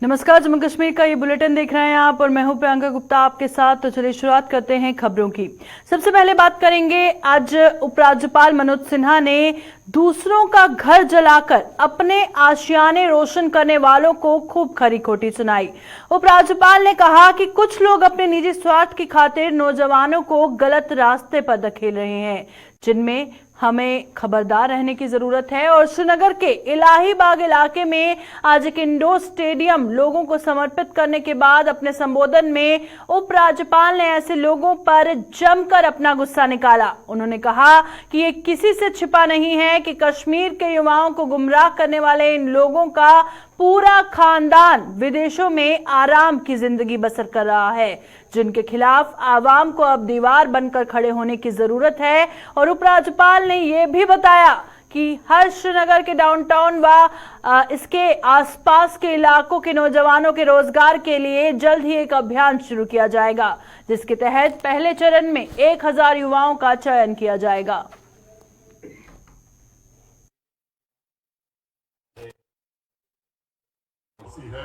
नमस्कार, जम्मू कश्मीर का ये बुलेटिन देख रहे हैं आप और मैं हूं प्रियंका गुप्ता आपके साथ। तो चलिए शुरुआत करते हैं खबरों की। सबसे पहले बात करेंगे, आज उपराज्यपाल मनोज सिन्हा ने दूसरों का घर जलाकर अपने आशियाने रोशन करने वालों को खूब खरी खोटी सुनाई। उपराज्यपाल ने कहा कि कुछ लोग अपने निजी स्वार्थ की खातिर नौजवानों को गलत रास्ते पर धकेल रहे हैं, जिनमें हमें खबरदार रहने की जरूरत है। और श्रीनगर के इलाही बाग इलाके में आज एक इंडोर स्टेडियम लोगों को समर्पित करने के बाद अपने संबोधन में उपराज्यपाल ने ऐसे लोगों पर जमकर अपना गुस्सा निकाला। उन्होंने कहा कि ये किसी से छिपा नहीं है कि कश्मीर के युवाओं को गुमराह करने वाले इन लोगों का पूरा खानदान विदेशों में आराम की जिंदगी बसर कर रहा है, जिनके खिलाफ आवाम को अब दीवार बनकर खड़े होने की जरूरत है। और उपराज्यपाल ने यह भी बताया कि हर श्रीनगर के डाउनटाउन व इसके आसपास के इलाकों के नौजवानों के रोजगार के लिए जल्द ही एक अभियान शुरू किया जाएगा, जिसके तहत पहले चरण में 1000 युवाओं का चयन किया जाएगा। है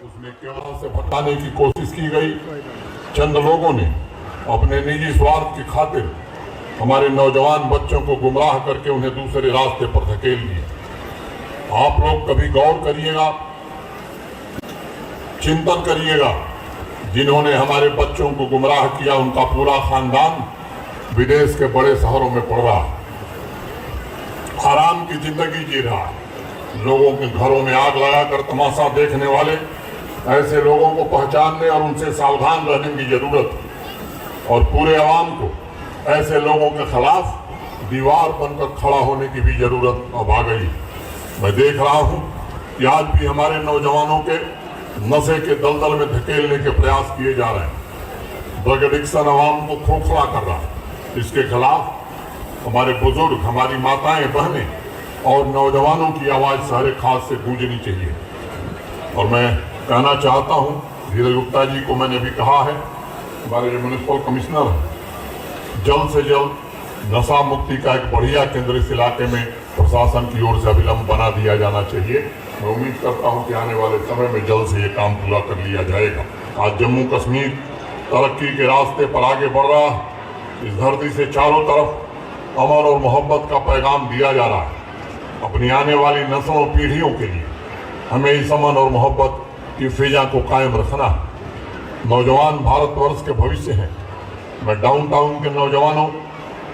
उसमें केवल से भटकाने की कोशिश की गई। चंद लोगों ने अपने निजी स्वार्थ की खातिर हमारे नौजवान बच्चों को गुमराह करके उन्हें दूसरे रास्ते पर धकेल दिया। आप लोग कभी गौर करिएगा, चिंतन करिएगा, जिन्होंने हमारे बच्चों को गुमराह किया उनका पूरा खानदान विदेश के बड़े शहरों में पड़ रहा है, आराम की जिंदगी जी रहा है। लोगों के घरों में आग लगाकर तमाशा देखने वाले ऐसे लोगों को पहचानने और उनसे सावधान रहने की जरूरत है। और पूरे आवाम को ऐसे लोगों के खिलाफ दीवार बनकर खड़ा होने की भी जरूरत अब आ गई। मैं देख रहा हूं कि आज भी हमारे नौजवानों के नशे के दलदल में धकेलने के प्रयास किए जा रहे हैं। ड्रग एडिक्शन आवाम को खोखला कर रहा है। इसके खिलाफ हमारे बुजुर्ग, हमारी माताएं, बहनें और नौजवानों की आवाज सारे खास से गूंजनी चाहिए। और मैं कहना चाहता हूं, धीरज गुप्ता जी को मैंने भी कहा है, हमारे जो म्युनिसिपल कमिश्नर हैं, जल्द से जल्द नशा मुक्ति का एक बढ़िया केंद्र इस इलाके में प्रशासन की ओर से अविलंब बना दिया जाना चाहिए। मैं उम्मीद करता हूं कि आने वाले समय में जल्द से ये काम पूरा कर लिया जाएगा। आज जम्मू कश्मीर तरक्की के रास्ते पर आगे बढ़ रहा है। इस धरती से चारों तरफ अमन और मोहब्बत का पैगाम दिया जा रहा है। अपनी आने वाली नस्लों पीढ़ियों के लिए हमें इस अमन और मोहब्बत की फिजा को कायम रखना है। नौजवान भारतवर्ष के भविष्य हैं। मैं डाउनटाउन के नौजवानों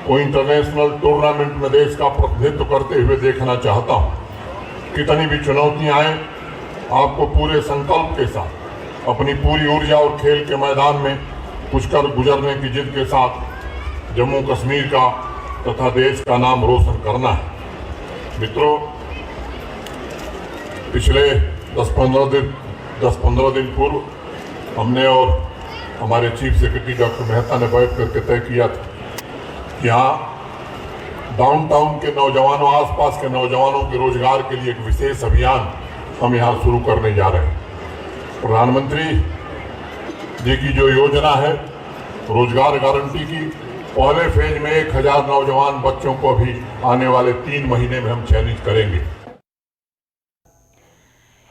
को इंटरनेशनल टूर्नामेंट में देश का प्रतिनिधित्व करते हुए देखना चाहता हूं। कितनी भी चुनौतियां आए, आपको पूरे संकल्प के साथ अपनी पूरी ऊर्जा और खेल के मैदान में कुछ कर गुजरने की जिद के साथ जम्मू कश्मीर का तथा देश का नाम रोशन करना है। मित्रों, पिछले 10-15 दिन पूर्व हमने और हमारे चीफ सेक्रेटरी डॉक्टर मेहता ने बैठ करके तय किया था कि यहाँ डाउनटाउन के नौजवानों, आसपास के नौजवानों के रोजगार के लिए एक विशेष अभियान हम यहाँ शुरू करने जा रहे हैं। प्रधानमंत्री जी की जो योजना है रोजगार गारंटी की, पहले फेज में 1000 नौजवान बच्चों को अभी आने वाले 3 महीने में हम चयनित करेंगे।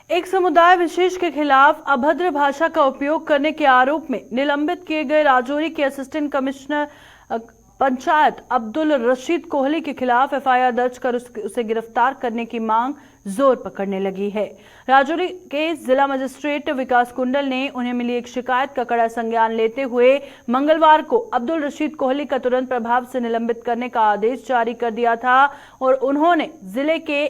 एक समुदाय विशेष के खिलाफ अभद्र भाषा का उपयोग करने के आरोप में निलंबित किए गए राजौरी के असिस्टेंट कमिश्नर पंचायत अब्दुल रशीद कोहली के खिलाफ एफआईआर दर्ज कर उसे गिरफ्तार करने की मांग जोर पकड़ने लगी है। राजौरी के जिला मजिस्ट्रेट विकास कुंडल ने उन्हें मिली एक शिकायत का कड़ा संज्ञान लेते हुए मंगलवार को अब्दुल रशीद कोहली का तुरंत प्रभाव से निलंबित करने का आदेश जारी कर दिया था। और उन्होंने जिले के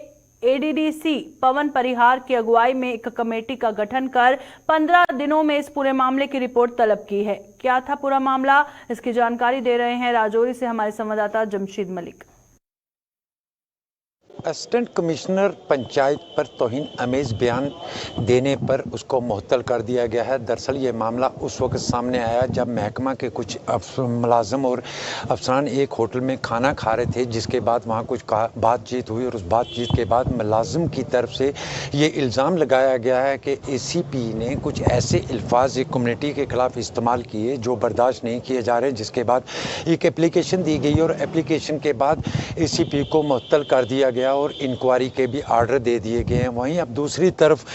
एडीडीसी पवन परिहार की अगुवाई में एक कमेटी का गठन कर 15 दिनों में इस पूरे मामले की रिपोर्ट तलब की है। क्या था पूरा मामला, इसकी जानकारी दे रहे हैं राजौरी से हमारे संवाददाता जमशीद मलिक। असिस्टेंट कमिश्नर पंचायत पर तौहीन अमेज बयान देने पर उसको मुअत्तल कर दिया गया है। दरअसल ये मामला उस वक्त सामने आया जब महकमा के कुछ मुलाजम और अफसरान एक होटल में खाना खा रहे थे, जिसके बाद वहाँ कुछ बातचीत हुई और उस बातचीत के बाद मुलाजिम की तरफ से ये इल्ज़ाम लगाया गया है कि ACP ने कुछ ऐसे अल्फाज एक कम्युनिटी के ख़िलाफ़ इस्तेमाल किए जो बर्दाश्त नहीं किए जा रहे, जिसके बाद एक एप्लीकेशन दी गई और एप्लीकेशन के बाद ACP को मुअत्तल कर दिया गया और इंक्वायरी के भी आर्डर दे दिए गए हैं। वहीं अब दूसरी तरफ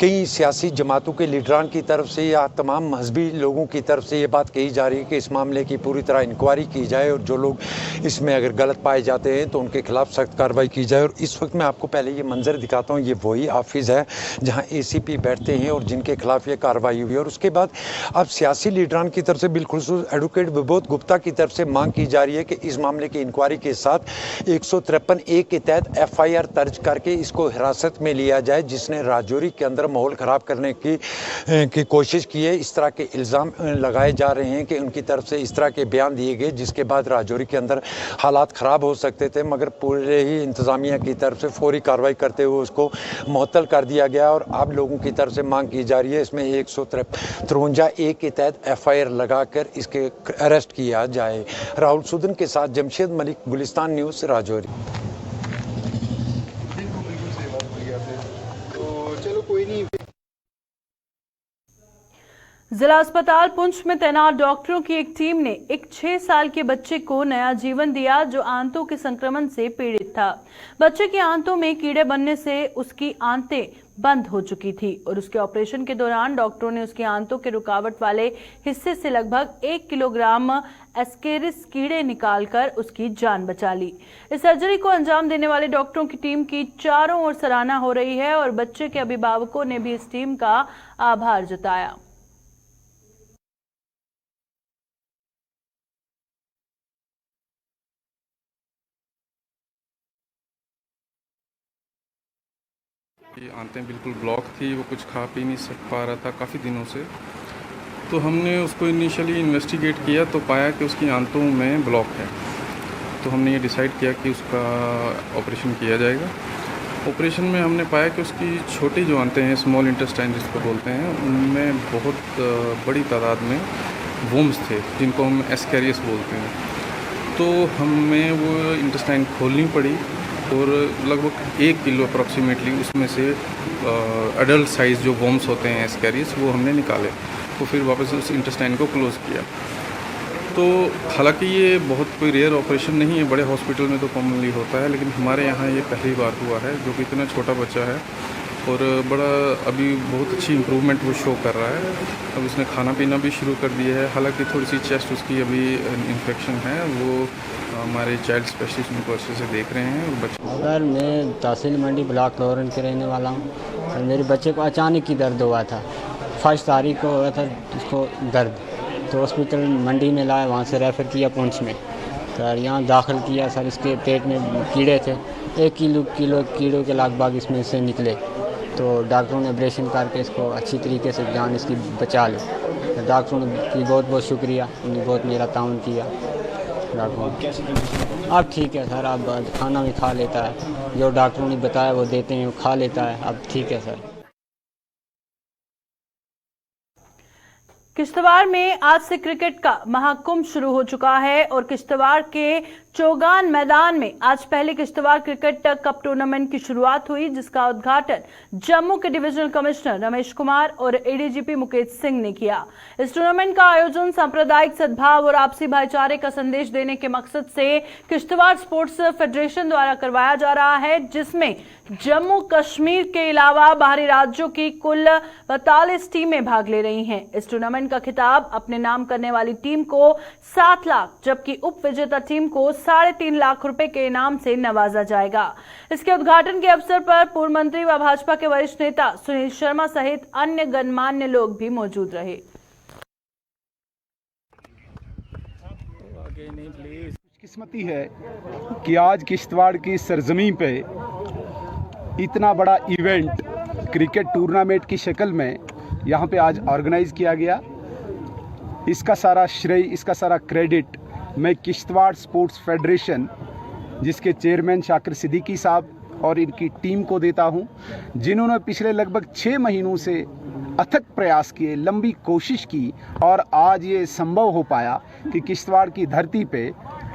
कई सियासी जमातों के लीडरान की तरफ से या तमाम मजहबी लोगों की तरफ से ये बात कही जा रही है कि इस मामले की पूरी तरह इंक्वायरी की जाए और जो लोग इसमें अगर गलत पाए जाते हैं तो उनके खिलाफ सख्त कार्रवाई की जाए। और इस वक्त मैं आपको पहले ये मंजर दिखाता हूँ, ये वही ऑफिस है जहाँ ACP बैठते हैं और जिनके खिलाफ ये कार्रवाई हुई। और उसके बाद अब सियासी लीडरान की तरफ से बिलखुसूस एडवोकेट विबोध गुप्ता की तरफ से मांग की जा रही है कि इस मामले की इंक्वायरी के साथ 153A के तहत FIR दर्ज करके इसको हिरासत में लिया जाए, जिसने राजौरी के अंदर माहौल ख़राब करने की कोशिश की है। इस तरह के इल्ज़ाम लगाए जा रहे हैं कि उनकी तरफ से इस तरह के बयान दिए गए जिसके बाद राजौरी के अंदर हालात ख़राब हो सकते थे, मगर पूरे ही इंतज़ामिया की तरफ से फौरी कार्रवाई करते हुए उसको मुअत्तल कर दिया गया। और अब लोगों की तरफ से मांग की जा रही है इसमें 153A के तहत FIR लगाकर इसके अरेस्ट किया जाए। राहुल सुदन के साथ जमशेद मलिक, गुलिस्तान न्यूज़, राजौरी। जिला अस्पताल पुंछ में तैनात डॉक्टरों की एक टीम ने एक 6 साल के बच्चे को नया जीवन दिया जो आंतों के संक्रमण से पीड़ित था। बच्चे की आंतों में कीड़े बनने से उसकी आंतें बंद हो चुकी थी और उसके ऑपरेशन के दौरान डॉक्टरों ने उसकी आंतों के रुकावट वाले हिस्से से लगभग 1 किलोग्राम एस्केरिस कीड़े निकालकर उसकी जान बचा ली। इस सर्जरी को अंजाम देने वाले डॉक्टरों की टीम की चारों ओर सराहना हो रही है और बच्चे के अभिभावकों ने भी इस टीम का आभार जताया। कि आंतें बिल्कुल ब्लॉक थी, वो कुछ खा पी नहीं सक पा रहा था काफ़ी दिनों से। तो हमने उसको इनिशियली इन्वेस्टिगेट किया तो पाया कि उसकी आंतों में ब्लॉक है। तो हमने ये डिसाइड किया कि उसका ऑपरेशन किया जाएगा। ऑपरेशन में हमने पाया कि उसकी छोटी जो आंतें हैं, स्मॉल इंटेस्टाइन जिसको बोलते हैं, उनमें बहुत बड़ी तादाद में वोम्स थे जिनको हम एस्केरियस बोलते हैं। तो हमें वो इंटेस्टाइन खोलनी पड़ी और लगभग 1 किलो अप्रॉक्सीमेटली उसमें से एडल्ट साइज़ जो वॉर्म्स होते हैं एस्केरियस, वो हमने निकाले। तो फिर वापस उस इंटेस्टाइन को क्लोज़ किया। तो हालांकि ये बहुत कोई रेयर ऑपरेशन नहीं है, बड़े हॉस्पिटल में तो कॉमनली होता है, लेकिन हमारे यहाँ ये पहली बार हुआ है। जो कि इतना छोटा बच्चा है और बड़ा अभी बहुत अच्छी इम्प्रूवमेंट वो शो कर रहा है। अब उसने खाना पीना भी शुरू कर दिया है। हालांकि थोड़ी सी चेस्ट उसकी अभी इन्फेक्शन है, वो हमारे चाइल्ड स्पेशलिस्ट उनको अच्छे से देख रहे हैं। और बच्चे सर, मैं तहसील मंडी ब्लॉक लोरन के रहने वाला हूँ और मेरे बच्चे को अचानक ही दर्द हुआ था। 1 तारीख को हुआ था उसको दर्द, तो हॉस्पिटल मंडी में लाया, वहाँ से रेफ़र किया पुंछ में। सर यहाँ दाखिल किया सर, इसके पेट में कीड़े थे, 1 किलो कीड़ों के लगभग इसमें से निकले। तो डॉक्टरों ने ऑपरेशन करके इसको अच्छी तरीके से जान इसकी बचा ली। तो डॉक्टरों की बहुत बहुत शुक्रिया, उन्होंने बहुत मेरा ताउन किया। डॉक्टर अब ठीक है सर, अब खाना भी खा लेता है, जो डॉक्टरों ने बताया वो देते हैं, वो खा लेता है, अब ठीक है सर। किश्तवाड़ में आज से क्रिकेट का महाकुंभ शुरू हो चुका है और किश्तवाड़ के चौगान मैदान में आज पहले किश्तवाड़ क्रिकेट कप टूर्नामेंट की शुरुआत हुई, जिसका उद्घाटन जम्मू के डिविजनल कमिश्नर रमेश कुमार और ADGP मुकेश सिंह ने किया। इस टूर्नामेंट का आयोजन सांप्रदायिक सद्भाव और आपसी भाईचारे का संदेश देने के मकसद से किश्तवाड़ स्पोर्ट्स फेडरेशन द्वारा करवाया जा रहा है, जिसमें जम्मू कश्मीर के अलावा बाहरी राज्यों की कुल 42 टीमें भाग ले रही हैं। इस टूर्नामेंट का खिताब अपने नाम करने वाली टीम को 7 लाख, जबकि उप विजेता टीम को 3.5 लाख रुपए के इनाम से नवाजा जाएगा। इसके उद्घाटन के अवसर पर पूर्व मंत्री व भाजपा के वरिष्ठ नेता सुनील शर्मा सहित अन्य गणमान्य लोग भी मौजूद रहे। किस्मती है कि आज किश्तवाड़ की सरजमीं पे इतना बड़ा इवेंट क्रिकेट टूर्नामेंट की शक्ल में यहाँ पे आज ऑर्गेनाइज़ किया गया। इसका सारा श्रेय, इसका सारा क्रेडिट मैं किश्तवाड़ स्पोर्ट्स फेडरेशन, जिसके चेयरमैन शाकिर सिद्दीकी साहब और इनकी टीम को देता हूँ, जिन्होंने पिछले लगभग 6 महीनों से अथक प्रयास किए, लंबी कोशिश की और आज ये संभव हो पाया कि किश्तवाड़ की धरती पे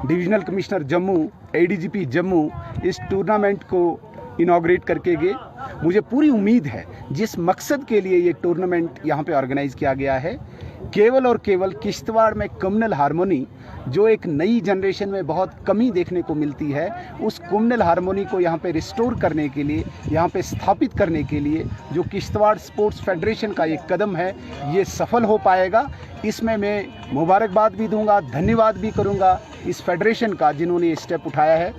divisional commissioner Jammu, ADGP Jammu इस टूर्नामेंट को इनॉग्रेट करके गए। मुझे पूरी उम्मीद है जिस मकसद के लिए ये टूर्नामेंट यहाँ पे ऑर्गेनाइज़ किया गया है, केवल और केवल किश्तवाड़ में कम्युनल हार्मोनी, जो एक नई जनरेशन में बहुत कमी देखने को मिलती है, उस कम्युनल हार्मोनी को यहाँ पे रिस्टोर करने के लिए, यहाँ पे स्थापित करने के लिए जो किश्तवाड़ स्पोर्ट्स फेडरेशन का एक कदम है, ये सफल हो पाएगा। इसमें मैं मुबारकबाद भी दूंगा, धन्यवाद भी करूंगा इस फेडरेशन का जिन्होंने ये स्टेप उठाया है।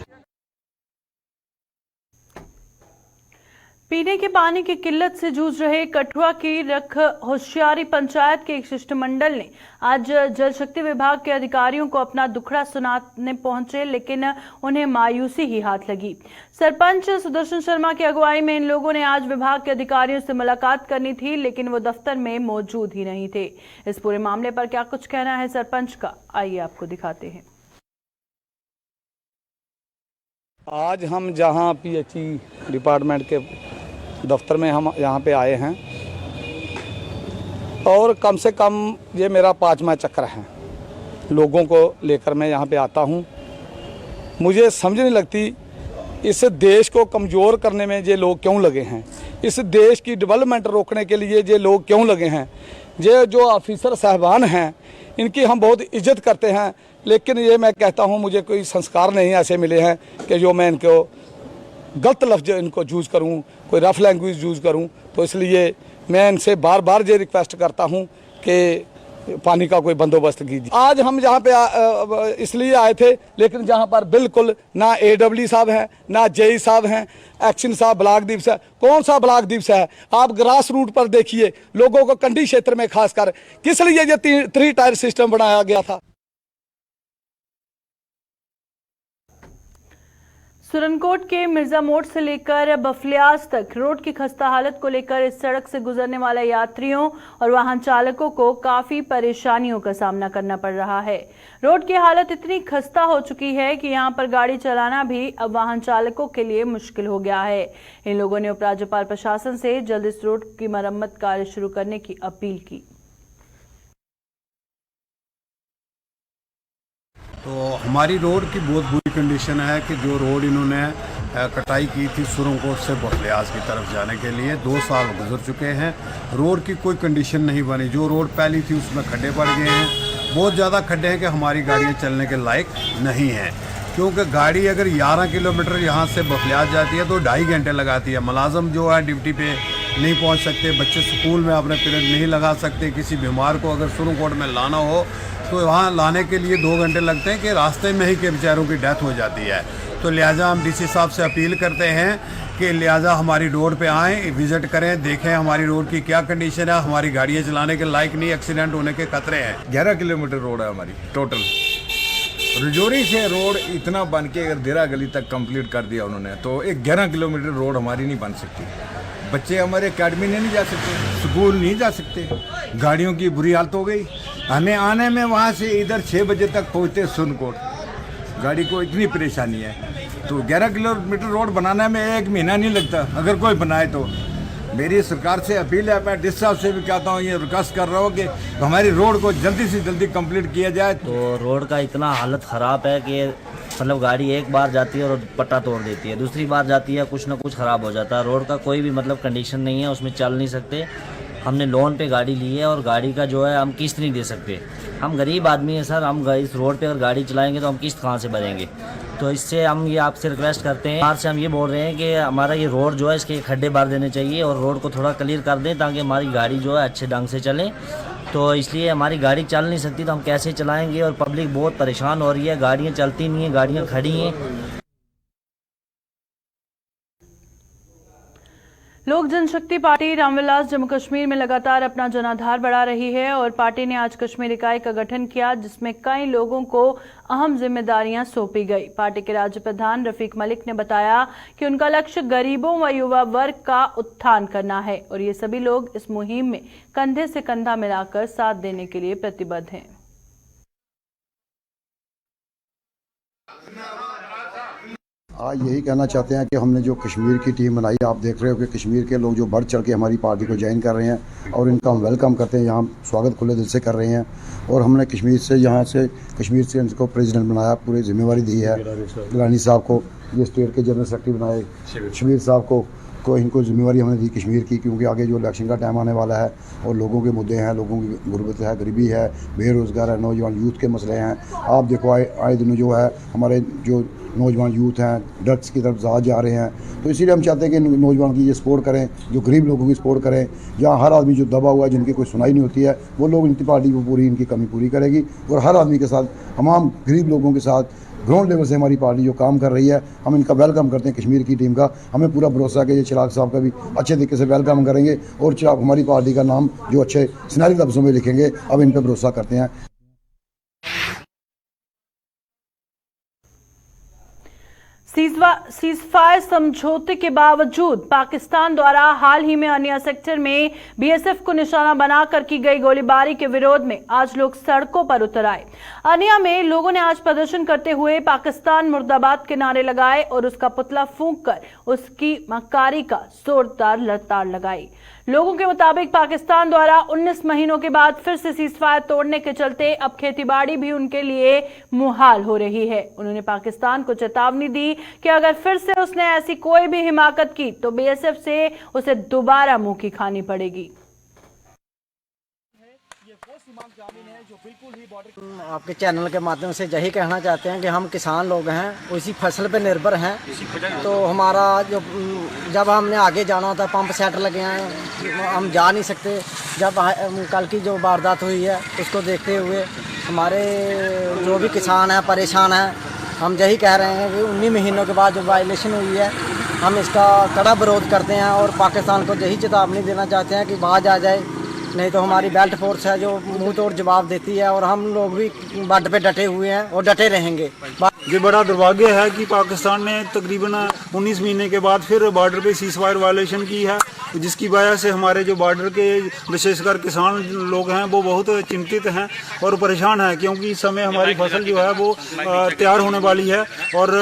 पीने के पानी की किल्लत से जूझ रहे कठुआ की रख होशियारी पंचायत के एक शिष्टमंडल ने आज जल शक्ति विभाग के अधिकारियों को अपना दुखड़ा सुनाने पहुंचे, लेकिन उन्हें मायूसी ही हाथ लगी। सरपंच सुदर्शन शर्मा की अगुवाई में इन लोगों ने आज विभाग के अधिकारियों से मुलाकात करनी थी, लेकिन वो दफ्तर में मौजूद ही नहीं थे। इस पूरे मामले पर क्या कुछ कहना है सरपंच का, आइए आपको दिखाते हैं। आज हम जहां पीएचई डिपार्टमेंट के दफ्तर में हम यहाँ पे आए हैं और कम से कम ये मेरा 5वां चक्कर है। लोगों को लेकर मैं यहाँ पे आता हूँ। मुझे समझ नहीं लगती इस देश को कमज़ोर करने में ये लोग क्यों लगे हैं, इस देश की डेवलपमेंट रोकने के लिए ये लोग क्यों लगे हैं। ये जो ऑफिसर साहबान हैं इनकी हम बहुत इज्जत करते हैं, लेकिन ये मैं कहता हूँ मुझे कोई संस्कार नहीं ऐसे मिले हैं कि जो मैं इनको गलत लफ्ज़ इनको यूज़ करूं, कोई रफ लैंग्वेज यूज़ करूं। तो इसलिए मैं इनसे बार बार ये रिक्वेस्ट करता हूं कि पानी का कोई बंदोबस्त कीजिए। आज हम यहाँ पे इसलिए आए थे, लेकिन जहाँ पर बिल्कुल ना AW साहब हैं, ना JE साहब हैं, एक्शन साहब ब्लॉक दिवस है। कौन सा ब्लॉक दिवस है? आप ग्रास रूट पर देखिए, लोगों को कंडी क्षेत्र में खासकर किस लिए ये 3 टायर सिस्टम बनाया गया था। सुरनकोट के मिर्जा मोड़ से लेकर बफलियाज तक रोड की खस्ता हालत को लेकर इस सड़क से गुजरने वाले यात्रियों और वाहन चालकों को काफी परेशानियों का सामना करना पड़ रहा है। रोड की हालत इतनी खस्ता हो चुकी है कि यहां पर गाड़ी चलाना भी अब वाहन चालकों के लिए मुश्किल हो गया है। इन लोगों ने उपराज्यपाल प्रशासन से जल्द इस रोड की मरम्मत कार्य शुरू करने की अपील की। तो हमारी रोड की बहुत बुरी कंडीशन है कि जो रोड इन्होंने कटाई की थी सुरनकोट से बफलियाज की तरफ जाने के लिए 2 साल गुजर चुके हैं, रोड की कोई कंडीशन नहीं बनी। जो रोड पहली थी उसमें खड्डे पड़ गए हैं, बहुत ज़्यादा खड्डे हैं कि हमारी गाड़ियाँ चलने के लायक नहीं हैं। क्योंकि गाड़ी अगर 11 किलोमीटर यहाँ से बफलियाज जाती है तो 2.5 घंटे लगाती है। मुलाजम जो है ड्यूटी पे नहीं पहुँच सकते, बच्चे स्कूल में अपने पीरियड नहीं लगा सकते। किसी बीमार को अगर सुरनकोट में लाना हो तो वहाँ लाने के लिए 2 घंटे लगते हैं कि रास्ते में ही के बेचारों की डेथ हो जाती है। तो लिहाजा हम DC साहब से अपील करते हैं कि लिहाजा हमारी रोड पे आएँ, विज़िट करें, देखें हमारी रोड की क्या कंडीशन है। हमारी गाड़ियाँ चलाने के लायक नहीं, एक्सीडेंट होने के खतरे हैं। 11 किलोमीटर रोड है हमारी टोटल। रजौरी से रोड इतना बन के अगर देरा गली तक कंप्लीट कर दिया उन्होंने तो एक 11 किलोमीटर रोड हमारी नहीं बन सकती। बच्चे हमारे एकेडमी नहीं जा सकते, स्कूल नहीं जा सकते, गाड़ियों की बुरी हालत हो गई। हमें आने में वहाँ से इधर 6 बजे तक पहुँचते सुरनकोट, गाड़ी को इतनी परेशानी है। तो 11 किलोमीटर रोड बनाने में 1 महीना नहीं लगता अगर कोई बनाए तो। मेरी सरकार से अपील है, मैं डिस साहब से भी कहता हूँ, ये रिक्वेस्ट कर रहा हूँ कि हमारी रोड को जल्दी से जल्दी कंप्लीट किया जाए। तो रोड का इतना हालत ख़राब है कि मतलब गाड़ी एक बार जाती है और पट्टा तोड़ देती है, दूसरी बार जाती है कुछ ना कुछ ख़राब हो जाता है। रोड का कोई भी मतलब कंडीशन नहीं है, उसमें चल नहीं सकते। हमने लोन पे गाड़ी ली है और गाड़ी का जो है हम किस्त नहीं दे सकते। हम गरीब आदमी हैं सर, हम इस रोड पे अगर गाड़ी चलाएंगे तो हम किस्त कहाँ से भरेंगे। तो इससे हम ये आपसे रिक्वेस्ट करते हैं, आज से हम ये बोल रहे हैं कि हमारा ये रोड जो है इसके खड्डे भर देने चाहिए और रोड को थोड़ा क्लियर कर दें ताकि हमारी गाड़ी जो है अच्छे ढंग से चले। तो इसलिए हमारी गाड़ी चल नहीं सकती तो हम कैसे चलाएंगे और पब्लिक बहुत परेशान हो रही है, गाड़ियाँ चलती नहीं हैं, गाड़ियाँ खड़ी हैं। लोक जनशक्ति पार्टी रामविलास जम्मू कश्मीर में लगातार अपना जनाधार बढ़ा रही है और पार्टी ने आज कश्मीर इकाई का गठन किया, जिसमें कई लोगों को अहम जिम्मेदारियां सौंपी गई। पार्टी के राज्य प्रधान रफीक मलिक ने बताया कि उनका लक्ष्य गरीबों व युवा वर्ग का उत्थान करना है और ये सभी लोग इस मुहिम में कंधे से कंधा मिलाकर साथ देने के लिए प्रतिबद्ध हैं। आज यही कहना चाहते हैं कि हमने जो कश्मीर की टीम बनाई, आप देख रहे हो कि कश्मीर के लोग जो बढ़ चढ़ के हमारी पार्टी को ज्वाइन कर रहे हैं और इनका हम वेलकम करते हैं, यहाँ स्वागत खुले दिल से कर रहे हैं। और हमने कश्मीर से इनको प्रेसिडेंट बनाया, पूरी जिम्मेवारी दी है गिलानी साहब को, ये स्टेट के जनरल सेक्रेटरी बनाए शबीर साहब को, को इनको जिम्मेवारी हमने दी कश्मीर की, क्योंकि आगे जो इलेक्शन का टाइम आने वाला है और लोगों के मुद्दे हैं, लोगों की गुर्बत है, गरीबी है, बेरोज़गार है, नौजवान यूथ के मसले हैं। आप देखो आए दिनों जो है हमारे जो नौजवान यूथ हैं ड्रग्स की तरफ ज़्यादा जा रहे हैं, तो इसीलिए हम चाहते हैं कि नौजवान की ये सपोर्ट करें, जो गरीब लोगों की सपोर्ट करें। जहाँ हर आदमी जो दबा हुआ है, जिनकी कोई सुनाई नहीं होती है, वो लोग इनकी पार्टी वो पूरी इनकी कमी पूरी करेगी और हर आदमी के साथ, तमाम गरीब लोगों के साथ ग्राउंड लेवल से हमारी पार्टी जो काम कर रही है, हम इनका वेलकम करते हैं कश्मीर की टीम का। हमें पूरा भरोसा है कि ये चिराग साहब का भी अच्छे तरीके से वेलकम करेंगे और चिराग हमारी पार्टी का नाम जो अच्छे सुनहरे लफ्ज़ों में लिखेंगे, अब इन पर भरोसा करते हैं। सीज़फायर समझौते के बावजूद पाकिस्तान द्वारा हाल ही में अन्य सेक्टर में बीएसएफ को निशाना बनाकर की गई गोलीबारी के विरोध में आज लोग सड़कों पर उतर आए। अन्य में लोगों ने आज प्रदर्शन करते हुए पाकिस्तान मुर्दाबाद के नारे लगाए और उसका पुतला फूंककर उसकी मक्कारी का जोरदार लताड़ लगाई। लोगों के मुताबिक पाकिस्तान द्वारा 19 महीनों के बाद फिर से सीज़फायर तोड़ने के चलते अब खेतीबाड़ी भी उनके लिए मुहाल हो रही है। उन्होंने पाकिस्तान को चेतावनी दी कि अगर फिर से उसने ऐसी कोई भी हिमाकत की तो बीएसएफ से उसे दोबारा मुंह की खानी पड़ेगी। आपके चैनल के माध्यम से यही कहना चाहते हैं कि हम किसान लोग हैं, उसी फसल पे निर्भर हैं। तो हमारा जो जब हमने आगे जाना होता है, पंप सेट लगे हैं, हम जा नहीं सकते। जब कल की जो वारदात हुई है उसको देखते हुए हमारे जो भी किसान हैं परेशान हैं। हम यही कह रहे हैं कि 19 महीनों के बाद जो वायलेशन हुई है, हम इसका कड़ा विरोध करते हैं और पाकिस्तान को यही चेतावनी देना चाहते हैं कि बाज आ जाए, नहीं तो हमारी बेल्ट फोर्स है जो मुंह तोड़ जवाब देती है और हम लोग भी बॉर्डर पे डटे हुए हैं और डटे रहेंगे। ये बड़ा दुर्भाग्य है कि पाकिस्तान ने तकरीबन 19 महीने के बाद फिर बॉर्डर पे सीज़फायर वायलेशन की है, जिसकी वजह से हमारे जो बॉर्डर के विशेषकर किसान लोग हैं वो बहुत चिंतित हैं और परेशान हैं, क्योंकि इस समय हमारी फसल जो है वो तैयार होने वाली है। और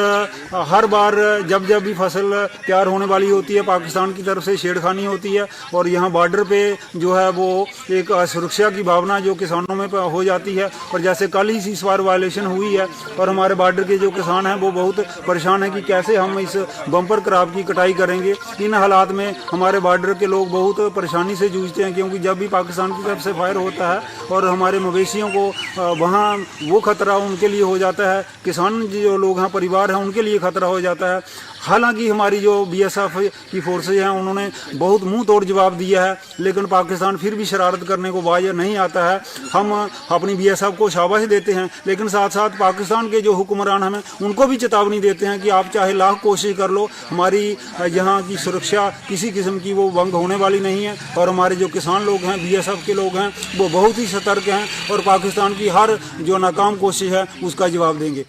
हर बार जब जब भी फसल तैयार होने वाली होती है पाकिस्तान की तरफ से छेड़खानी होती है और यहाँ बॉर्डर पे जो है वो एक असुरक्षा की भावना जो किसानों में हो जाती है। और जैसे कल ही सीज़फायर वायलेशन हुई है और हमारे बॉर्डर के जो किसान हैं वो बहुत परेशान हैं कि कैसे हम इस बम्पर क्रॉप की कटाई करेंगे। इन हालात में हमारे बॉर्डर के लोग बहुत परेशानी से जूझते हैं, क्योंकि जब भी पाकिस्तान की तरफ से फायर होता है और हमारे मवेशियों को वहाँ वो खतरा उनके लिए हो जाता है, किसान जो लोग हैं परिवार हैं उनके लिए खतरा हो जाता है। हालांकि हमारी जो बीएसएफ की फोर्सेज हैं उन्होंने बहुत मुंह तोड़ जवाब दिया है, लेकिन पाकिस्तान फिर भी शरारत करने को बाज नहीं आता है। हम अपनी बीएसएफ को शाबाशी देते हैं, लेकिन साथ साथ पाकिस्तान के जो हुक्मरान हैं उनको भी चेतावनी देते हैं कि आप चाहे लाख कोशिश कर लो, हमारी यहाँ की सुरक्षा किसी किस्म की वो भंग होने वाली नहीं है। और हमारे जो किसान लोग हैं बीएसएफ के लोग हैं वो बहुत ही सतर्क हैं और पाकिस्तान की हर जो नाकाम कोशिश है उसका जवाब देंगे।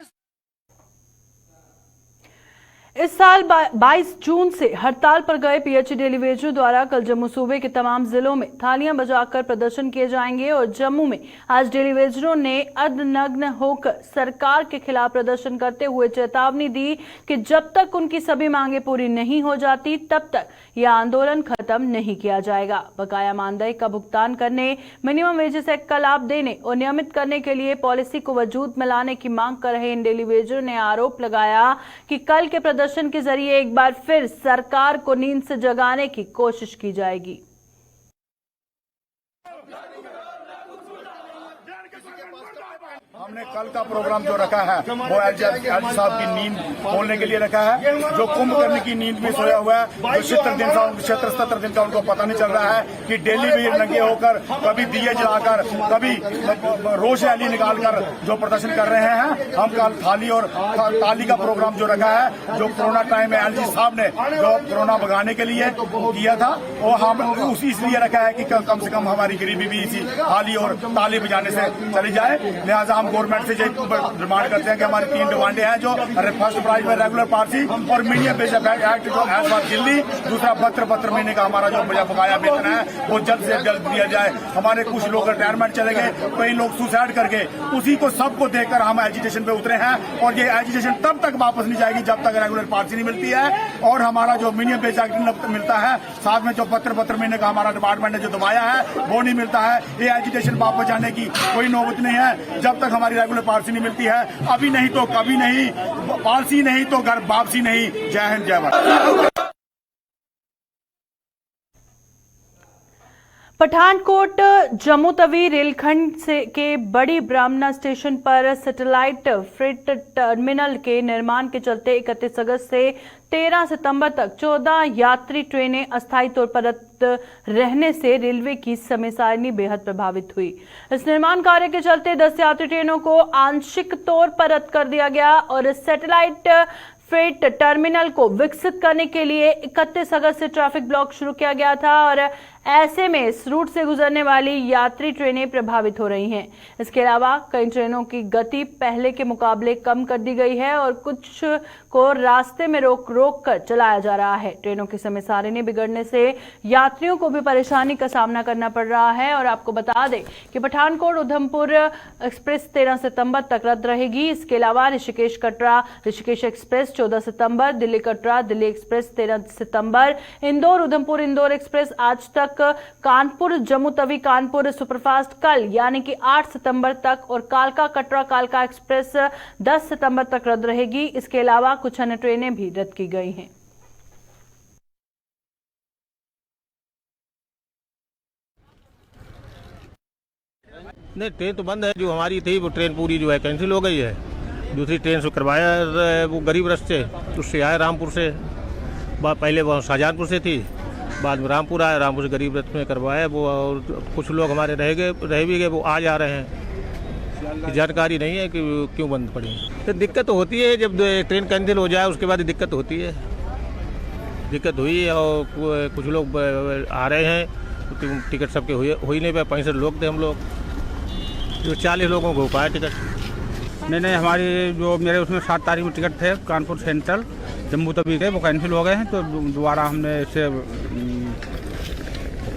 इस साल 22 जून से हड़ताल पर गए पीएचई डेलीवेजरों द्वारा कल जम्मू सूबे के तमाम जिलों में थालियां बजाकर प्रदर्शन किए जाएंगे और जम्मू में आज डेलीवेजरों ने अर्धनग्न होकर सरकार के खिलाफ प्रदर्शन करते हुए चेतावनी दी कि जब तक उनकी सभी मांगे पूरी नहीं हो जाती तब तक यह आंदोलन खत्म नहीं किया जाएगा। बकाया मानदेय का भुगतान करने, मिनिमम वेजेस एक्ट का लाभ देने और नियमित करने के लिए पॉलिसी को वजूद में लाने की मांग कर रहे इन डेलीवेजरों ने आरोप लगाया कि कल के प्रदर्शन के जरिए एक बार फिर सरकार को नींद से जगाने की कोशिश की जाएगी। हमने कल का प्रोग्राम जो रखा है वो एलजी साहब की नींद खोलने के लिए रखा है, जो कुंभकर्ण की नींद में सोया हुआ है, जो 76 दिन का उनको पता नहीं चल रहा है कि डेली भी नंगे होकर कभी दिए जलाकर कभी रोष रैली निकालकर जो प्रदर्शन कर रहे हैं। हम कल थाली और ताली का प्रोग्राम जो रखा है, जो कोरोना टाइम में एलजी साहब ने जो कोरोना भगाने के लिए किया था, वो हम इसलिए रखा है कि कम से कम हमारी गरीबी भी इसी थाली और ताली बजाने से चली जाए। लिहाजा हम गवर्नमेंट से डिमांड करते हैं कि हमारी 3 डिमांडें हैं, जो फर्स्ट प्राइज में रेगुलर पार्टी और मीडियम बेसिक एक्ट जो एज पर दिल्ली, दूसरा 72 महीने का हमारा जो बकाया वेतन है वो जल्द से जल्द दिया जाए। हमारे कुछ लोग रिटायरमेंट चले गए, कई लोग सुसाइड करके, उसी को सबको देखकर हम एजुटेशन पे उतरे हैं और ये एजुटेशन तब तक वापस नहीं जाएगी जब तक रेगुलर पार्टी नहीं मिलती है और हमारा जो मीडियम बेसिक एक्ट मिलता है, साथ में जो 72 महीने का हमारा डिपार्टमेंट ने जो दबाया है वो नहीं मिलता है। ये एजुटेशन वापस जाने की कोई नौबत नहीं है जब तक हमारी रेगुलर पॉलिसी नहीं मिलती है। अभी नहीं तो कभी नहीं, पॉलिसी नहीं तो घर वापसी नहीं। जय हिंद, जय भारत। पठानकोट जम्मू तवी रेलखंड के बड़ी ब्राह्मणा स्टेशन पर सैटेलाइट फ्रेट टर्मिनल के निर्माण के चलते 31 अगस्त से 13 सितंबर तक 14 यात्री ट्रेनें अस्थायी तौर पर रद्द रहने से रेलवे की समय सारणी बेहद प्रभावित हुई। इस निर्माण कार्य के चलते 10 यात्री ट्रेनों को आंशिक तौर पर रद्द कर दिया गया और सैटेलाइट फ्रेट टर्मिनल को विकसित करने के लिए 31 अगस्त से ट्रैफिक ब्लॉक शुरू किया गया था और ऐसे में इस रूट से गुजरने वाली यात्री ट्रेनें प्रभावित हो रही हैं। इसके अलावा कई ट्रेनों की गति पहले के मुकाबले कम कर दी गई है और कुछ को रास्ते में रोक कर चलाया जा रहा है। ट्रेनों की समय सारणी बिगड़ने से यात्रियों को भी परेशानी का सामना करना पड़ रहा है। और आपको बता दें कि पठानकोट उधमपुर एक्सप्रेस 13 सितंबर तक रद्द रहेगी। इसके अलावा ऋषिकेश कटरा ऋषिकेश एक्सप्रेस 14 सितंबर, दिल्ली कटरा दिल्ली एक्सप्रेस 13 सितंबर, इंदौर उधमपुर इंदौर एक्सप्रेस आज तक, कानपुर जम्मू तवी कानपुर सुपरफास्ट कल यानी कि 8 सितंबर तक और कालका कटरा कालका एक्सप्रेस 10 सितंबर तक रद्द रहेगी। इसके अलावा कुछ अन्य ट्रेनें भी रद्द की गई हैं। नहीं, ट्रेन तो बंद है। जो हमारी थी वो ट्रेन पूरी जो है कैंसिल हो गई है। दूसरी ट्रेन से करवाया वो गरीब रथ से, उससे आए रामपुर से, पहले वो शाहजहानपुर से थी, बाद में रामपुर आया, रामपुर से गरीब रथ में करवाया वो। और कुछ लोग हमारे रह भी गए, वो आज आ रहे हैं। जानकारी नहीं है कि क्यों बंद पड़ी। तो दिक्कत तो होती है जब ट्रेन कैंसिल हो जाए, उसके बाद दिक्कत होती है। दिक्कत हुई और कुछ लोग आ रहे हैं, टिकट सबके हो ही नहीं पाए। 65 लोग थे हम लोग, जो 40 लोगों को हो पाया टिकट। नहीं, हमारी जो मेरे उसमें 7 तारीख में टिकट थे कानपुर सेंट्रल जम्मू तवी के, वो कैंसिल हो गए हैं। तो दोबारा हमने इसे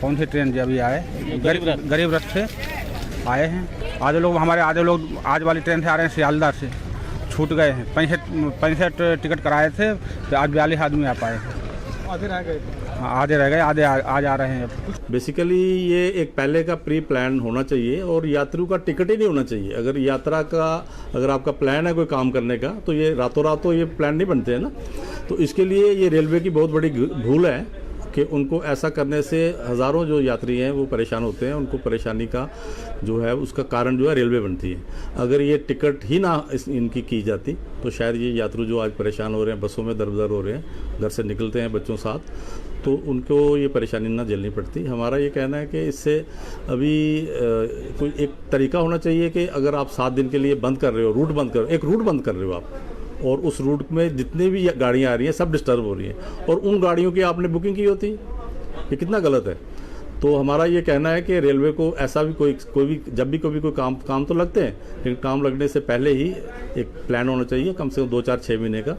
कौन सी ट्रेन जब आए गरीब रथ से आए हैं। आधे लोग आज वाली ट्रेन से आ रहे हैं, सियालदह से छूट गए हैं। 65 टिकट कराए थे, तो आज 42 आदमी आ पाए हैं। आधे रह गए, आधे आज आ रहे हैं। बेसिकली ये एक पहले का प्री प्लान होना चाहिए और यात्रियों का टिकट ही नहीं होना चाहिए। अगर आपका प्लान है कोई काम करने का, तो ये रातों रात तो ये प्लान नहीं बनते हैं ना। तो इसके लिए ये रेलवे की बहुत बड़ी भूल है कि उनको ऐसा करने से हज़ारों जो यात्री हैं वो परेशान होते हैं। उनको परेशानी का जो है उसका कारण जो है रेलवे बनती है। अगर ये टिकट ही ना इनकी की जाती तो शायद ये यात्री जो आज परेशान हो रहे हैं, बसों में दर हो रहे हैं, घर से निकलते हैं बच्चों साथ, तो उनको ये परेशानी ना झेलनी पड़ती। हमारा ये कहना है कि इससे अभी कोई एक तरीका होना चाहिए कि अगर आप 7 दिन के लिए बंद कर रहे हो, रूट बंद कर रहे हो आप, और उस रूट में जितने भी गाड़ियाँ आ रही हैं सब डिस्टर्ब हो रही हैं और उन गाड़ियों की आपने बुकिंग की होती, ये कितना गलत है। तो हमारा ये कहना है कि रेलवे को ऐसा भी कोई भी जब भी कोई काम तो लगते हैं, लेकिन काम लगने से पहले ही एक प्लान होना चाहिए कम से कम 2, 4, 6 महीने का,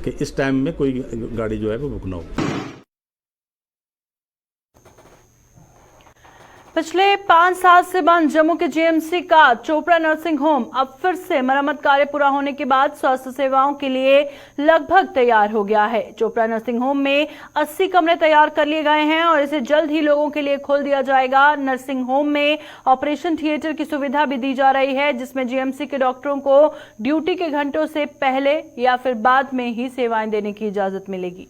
कि इस टाइम में कोई गाड़ी जो है वो बुक ना हो। पिछले 5 साल से बंद जम्मू के जीएमसी का चोपड़ा नर्सिंग होम अब फिर से मरम्मत कार्य पूरा होने के बाद स्वास्थ्य सेवाओं के लिए लगभग तैयार हो गया है। चोपड़ा नर्सिंग होम में 80 कमरे तैयार कर लिए गए हैं और इसे जल्द ही लोगों के लिए खोल दिया जाएगा। नर्सिंग होम में ऑपरेशन थिएटर की सुविधा भी दी जा रही है, जिसमें जीएमसी के डॉक्टरों को ड्यूटी के घंटों से पहले या फिर बाद में ही सेवाएं देने की इजाजत मिलेगी।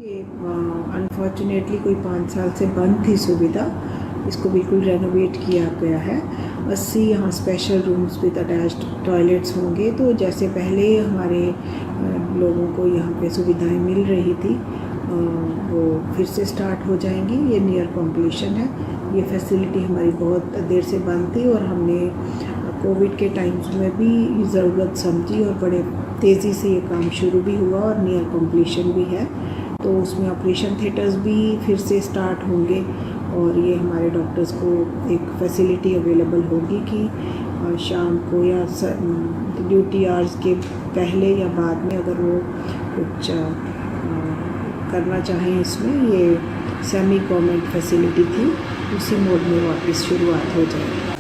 ये अनफॉर्चुनेटली कोई 5 साल से बंद थी सुविधा, इसको बिल्कुल रेनोवेट किया गया है। 80 यहाँ special rooms with attached toilets होंगे। तो जैसे पहले हमारे लोगों को यहाँ पे सुविधाएं मिल रही थी, वो फिर से स्टार्ट हो जाएंगी। ये नियर कम्प्लीशन है। ये फैसिलिटी हमारी बहुत देर से बंद थी और हमने कोविड के टाइम्स में भी ज़रूरत समझी और बड़े तेज़ी से ये काम शुरू भी हुआ और नियर कम्प्लीशन भी है। तो उसमें ऑपरेशन थिएटर्स भी फिर से स्टार्ट होंगे और ये हमारे डॉक्टर्स को एक फैसिलिटी अवेलेबल होगी कि शाम को या ड्यूटी आवर्स के पहले या बाद में अगर वो कुछ करना चाहें, इसमें ये सेमी गवर्नमेंट फैसिलिटी थी, उसी मोड में वापस शुरुआत हो जाएगी।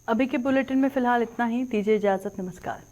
अभी के बुलेटिन में फिलहाल इतना ही। दीजिए इजाजत, नमस्कार।